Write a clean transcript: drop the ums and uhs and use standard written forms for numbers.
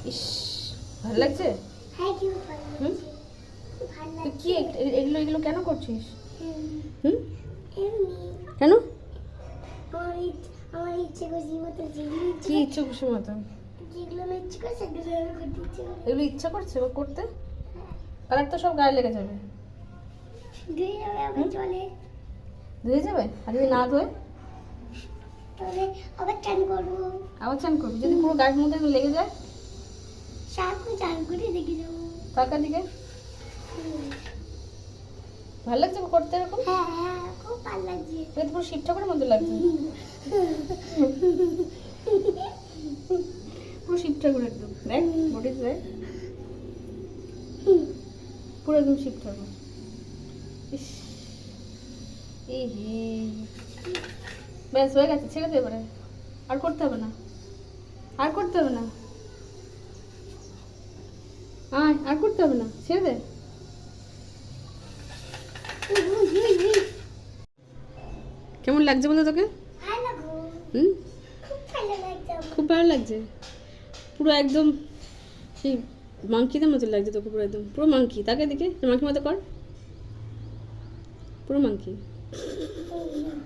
ইস, ভালো লাগছে? হ্যাঁ কি ভালো হুম? লাগছে। ভালো তুই লাগছে। কি এগুলো এগুলো কেন করছিস? হুম, হুম? এমনি কেন? আমার ইচ্ছে করছে মতো যেগুলো কি ইচ্ছে খুশি মতন? যেগুলো আমার ইচ্ছে করছে সেগুলো আমি করতে ইচ্ছে করে। এগুলো ইচ্ছা করছে ও করতে? কালার তো সব গায়ে লেগে যাবে। ধুয়ে যাবে আবার হুম? চলে ধুয়ে যাবে? আর যদি না ধোয়? তবে আবার চান করবো। আবার চান করবি? যদি পুরো গায়ের মধ্যে লেগে যায়? সারাক্ষণ চান করে দেখে যাবো। কাকার দিকে হুম। ভালো লাগছে করতে এরকম? হ্যাঁ হ্যাঁ খুব ভালো লাগছে। তোকে তো পুরো শিব ঠাকুরের মতো লাগছে। পুরো শিব ঠাকুর একদম। দেখ বডিতে দেখ, পুরো একদম শিব ঠাকুর। ইস, এ হে, ব্যাস হয়ে গেছে, ছেড়ে দে এবারে। আর করতে হবে না, আর করতে হবে না। আর করতে হবে না, ছেড়ে দে। কেমন লাগছে বলো তোকে? ভালো গো। হুম? খুব ভালো লাগছে আমার। খুব ভালো লাগছে। পুরো একদম সেই মাংকিদের মতো লাগছে তোকে, পুরো একদম পুরো মাংকি। তাকে দিকে মাংকির মতো কর, পুরো মাংকি। হুম।